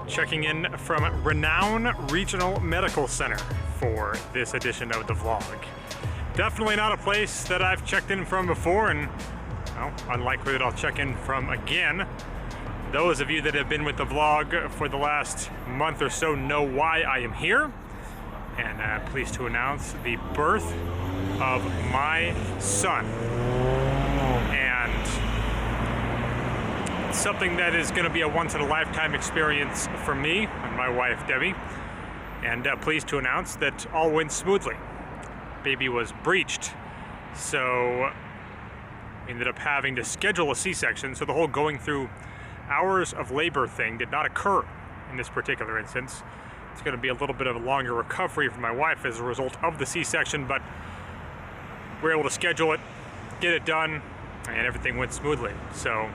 checking in from Renown Regional Medical Center for this edition of the vlog. Definitely not a place that I've checked in from before, and well, unlikely that I'll check in from again. Those of you that have been with the vlog for the last month or so know why I am here, and pleased to announce the birth of my son. And something that is going to be a once-in-a-lifetime experience for me and my wife Debbie, and pleased to announce that all went smoothly. Baby was breached, so ended up having to schedule a C-section, so the whole going through hours of labor thing did not occur in this particular instance. It's going to be a little bit of a longer recovery for my wife as a result of the C-section, but we're able to schedule it, get it done, and everything went smoothly. So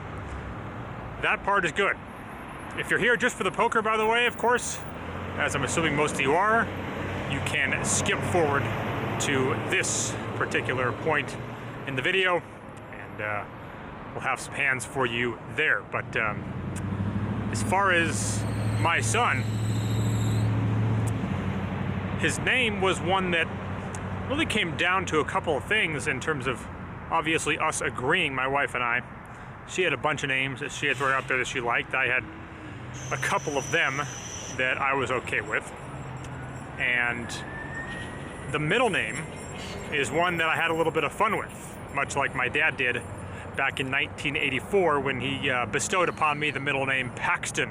that part is good. If you're here just for the poker, by the way, of course, as I'm assuming most of you are, you can skip forward to this particular point in the video, and we'll have some hands for you there. But as far as my son, his name was one that really came down to a couple of things in terms of obviously us agreeing, my wife and I. She had a bunch of names that she had thrown out there that she liked. I had a couple of them that I was okay with. And the middle name is one that I had a little bit of fun with, much like my dad did back in 1984 when he bestowed upon me the middle name Paxton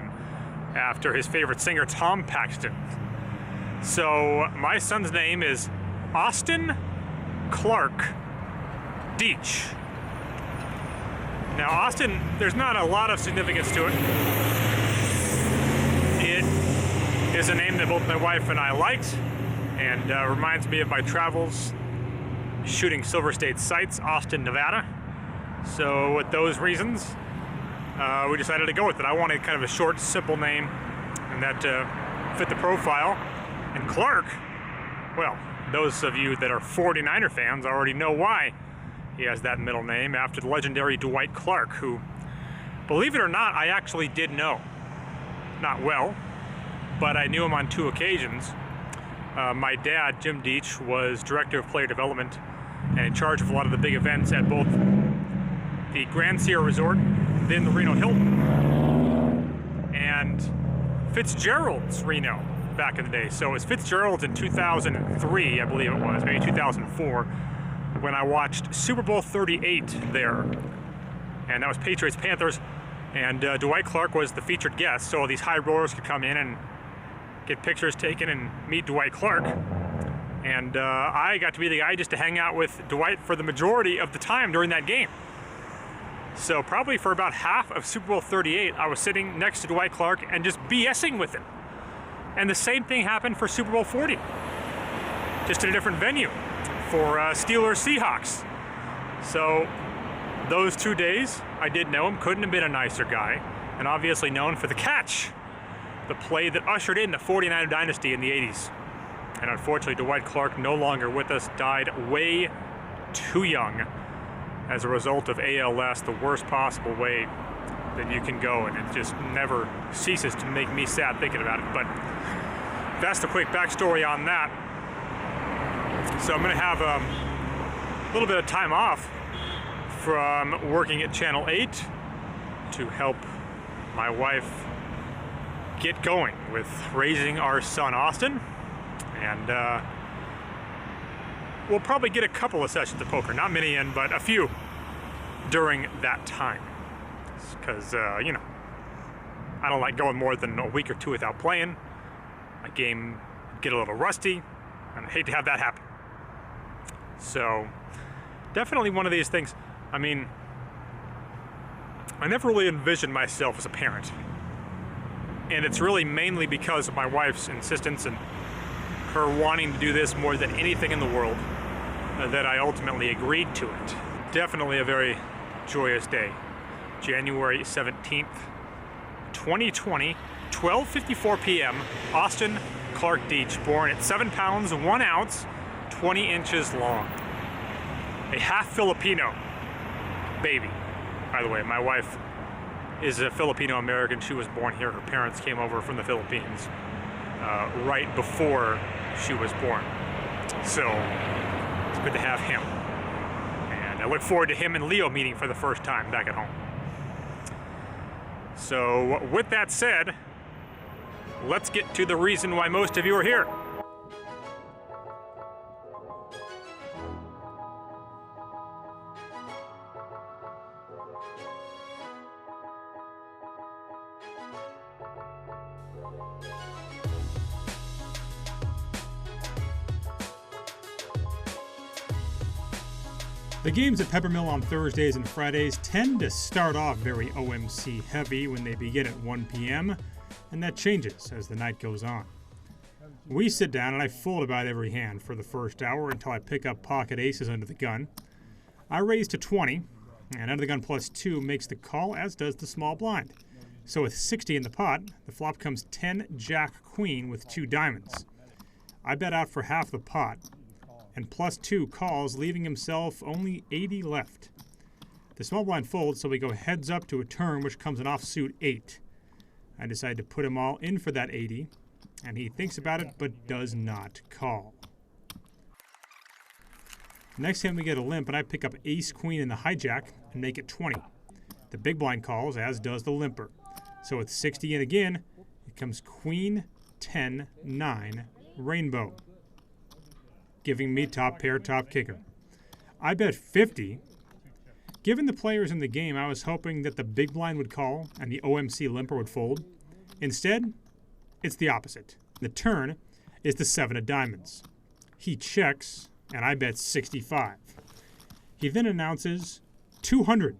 after his favorite singer Tom Paxton. So my son's name is Austin Clark Deach. Now Austin, there's not a lot of significance to it. It is a name that both my wife and I liked, and reminds me of my travels shooting Silver State sites, Austin, Nevada. So with those reasons, we decided to go with it. I wanted kind of a short, simple name, and that fit the profile. And Clark, well, those of you that are 49er fans already know why he has that middle name, after the legendary Dwight Clark, who, believe it or not, I actually did know. Not well, but I knew him on 2 occasions. My dad, Jim Deach, was director of player development and in charge of a lot of the big events at both the Grand Sierra Resort, then the Reno Hilton, and Fitzgerald's Reno back in the day. So it was Fitzgerald's in 2003, I believe it was, maybe 2004, when I watched Super Bowl 38 there. And that was Patriots-Panthers, and Dwight Clark was the featured guest, so these high rollers could come in and get pictures taken and meet Dwight Clark. And I got to be the guy just to hang out with Dwight for the majority of the time during that game. So probably for about half of Super Bowl 38, I was sitting next to Dwight Clark and just BSing with him. And the same thing happened for Super Bowl 40, just in a different venue for Steelers-Seahawks. So those 2 days, I did know him, couldn't have been a nicer guy, and obviously known for the catch, the play that ushered in the 49er dynasty in the 80s. And unfortunately, Dwight Clark, no longer with us, died way too young as a result of ALS, the worst possible way that you can go, and it just never ceases to make me sad thinking about it. But that's the quick backstory on that. So I'm going to have a little bit of time off from working at Channel 8 to help my wife get going with raising our son Austin, and we'll probably get a couple of sessions of poker, not many in, but a few during that time, because you know, I don't like going more than a week or 2 without playing. My game get a little rusty, and I hate to have that happen. So definitely one of these things. I mean, I never really envisioned myself as a parent, and it's really mainly because of my wife's insistence and her wanting to do this more than anything in the world that I ultimately agreed to it. Definitely a very joyous day. January 17th, 2020, 12:54 p.m., Austin Clark Deach, born at 7 pounds, 1 ounce, 20 inches long. A half Filipino baby. By the way, my wife is a Filipino American. She was born here. Her parents came over from the Philippines right before she was born. So it's good to have him. And I look forward to him and Leo meeting for the first time back at home. So with that said, let's get to the reason why most of you are here. The games at Peppermill on Thursdays and Fridays tend to start off very OMC heavy when they begin at 1 p.m., and that changes as the night goes on. We sit down and I fold about every hand for the first hour until I pick up pocket aces under the gun. I raise to 20, and under the gun plus 2 makes the call, as does the small blind. So with 60 in the pot, the flop comes 10 Jack Queen with 2 diamonds. I bet out for half the pot, and plus 2 calls, leaving himself only 80 left. The small blind folds, so we go heads up to a turn, which comes an offsuit 8. I decide to put him all in for that 80, and he thinks about it but does not call. Next hand we get a limp, and I pick up ace queen in the hijack and make it 20. The big blind calls, as does the limper. So with 60 in again, it comes queen, 10, 9, rainbow, giving me top pair, top kicker. I bet 50. Given the players in the game, I was hoping that the big blind would call and the OMC limper would fold. Instead, it's the opposite. The turn is the 7 of diamonds. He checks, and I bet 65. He then announces 200.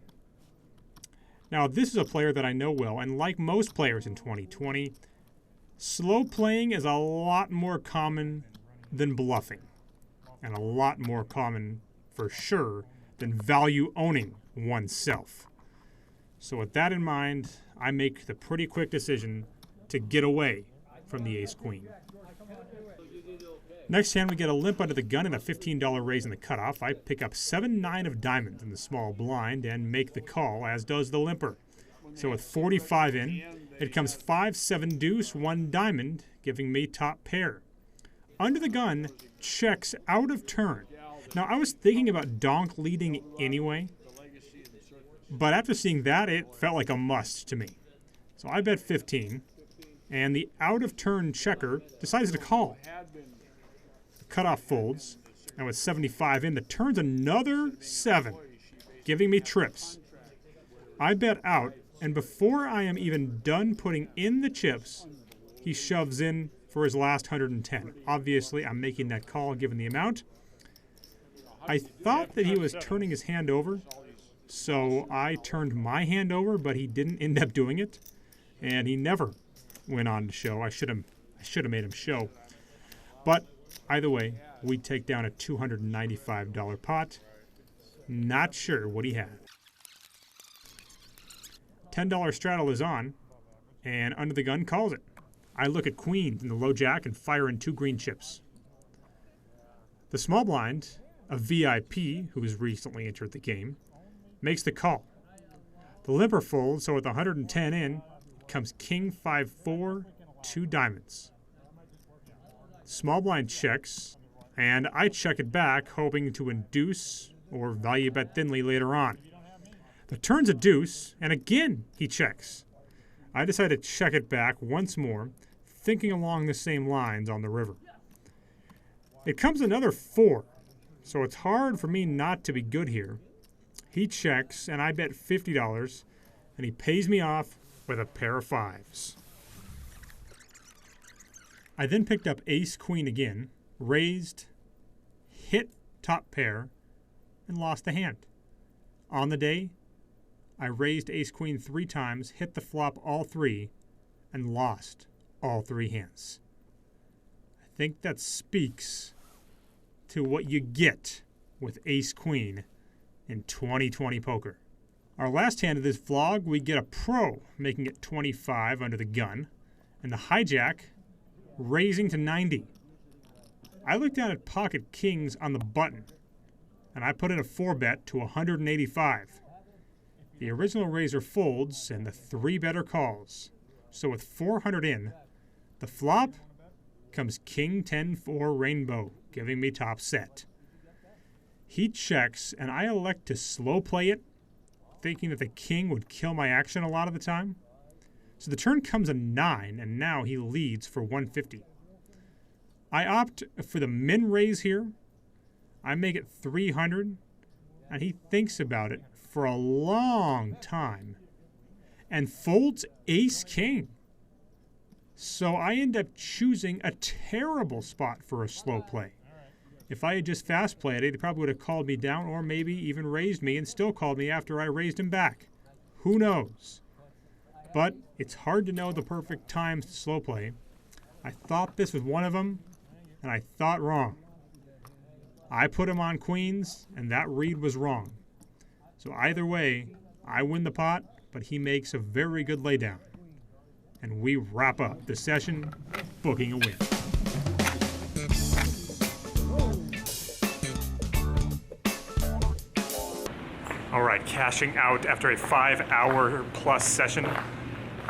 Now, this is a player that I know well, and like most players in 2020, slow playing is a lot more common than bluffing, and a lot more common, for sure, than value owning oneself. So with that in mind, I make the pretty quick decision to get away from the ace-queen. Next hand, we get a limp under the gun and a $15 raise in the cutoff. I pick up 7-9 of diamonds in the small blind and make the call, as does the limper. So with 45 in, it comes 5-7 deuce, 1 diamond, giving me top pair. Under the gun checks out of turn. Now, I was thinking about donk leading anyway, but after seeing that, it felt like a must to me. So I bet 15, and the out-of-turn checker decides to call. The cutoff folds, and with 75 in, the turn's another 7, giving me trips. I bet out, and before I am even done putting in the chips, he shoves in for his last 110. Obviously, I'm making that call given the amount. I thought that he was turning his hand over, so I turned my hand over, but he didn't end up doing it, and he never went on to show. I should have made him show. But either way, we take down a $295 pot. Not sure what he had. $10 straddle is on, and under the gun calls it. I look at queens in the low jack and fire in 2 green chips. The small blind, a VIP who has recently entered the game, makes the call. The limper folds, so with 110 in, it comes king 5-4, 2 diamonds. Small blind checks, and I check it back, hoping to induce or value bet thinly later on. The turn's a deuce, and again he checks. I decide to check it back once more, thinking along the same lines on the river. It comes another 4, so it's hard for me not to be good here. He checks, and I bet $50, and he pays me off with a pair of 5s. I then picked up ace-queen again, raised, hit top pair, and lost the hand. On the day, I raised ace-queen 3 times, hit the flop all 3, and lost all 3 hands. I think that speaks to what you get with ace-queen in 2020 poker. Our last hand of this vlog, we get a pro, making it 25 under the gun, and the hijack raising to 90. I looked down at pocket kings on the button, and I put in a 4-bet to 185. The original razor folds and the 3 better calls. So with 400 in, the flop comes King 10-4 Rainbow, giving me top set. He checks, and I elect to slow play it, thinking that the king would kill my action a lot of the time. So the turn comes a 9, and now he leads for 150. I opt for the min raise here. I make it 300, and he thinks about it for a long time and folds ace-king. So I end up choosing a terrible spot for a slow play. If I had just fast played it, he probably would have called me down or maybe even raised me and still called me after I raised him back. Who knows? But it's hard to know the perfect times to slow play. I thought this was one of them, and I thought wrong. I put him on queens, and that read was wrong. So either way, I win the pot, but he makes a very good laydown. And we wrap up the session, booking a win. All right, cashing out after a 5-hour plus session. I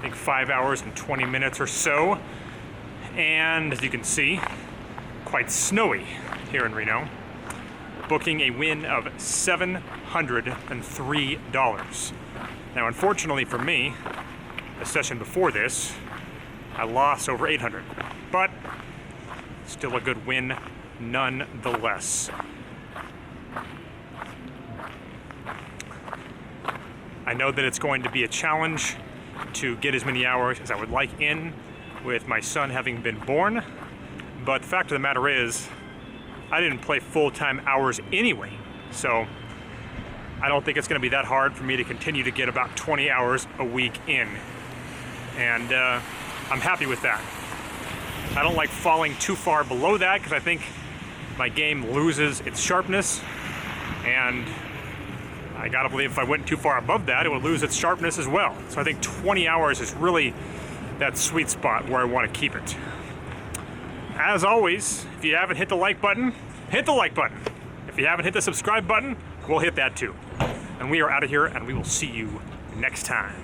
think 5 hours and 20 minutes or so. And as you can see, quite snowy here in Reno. Booking a win of $703. Now, unfortunately for me, the session before this, I lost over 800, but still a good win nonetheless. I know that it's going to be a challenge to get as many hours as I would like in with my son having been born, but the fact of the matter is, I didn't play full-time hours anyway, so I don't think it's going to be that hard for me to continue to get about 20 hours a week in. And I'm happy with that. I don't like falling too far below that because I think my game loses its sharpness, and I gotta believe if I went too far above that, it would lose its sharpness as well. So I think 20 hours is really that sweet spot where I want to keep it. As always, if you haven't hit the like button, hit the like button. If you haven't hit the subscribe button, we'll hit that too. And we are out of here, and we will see you next time.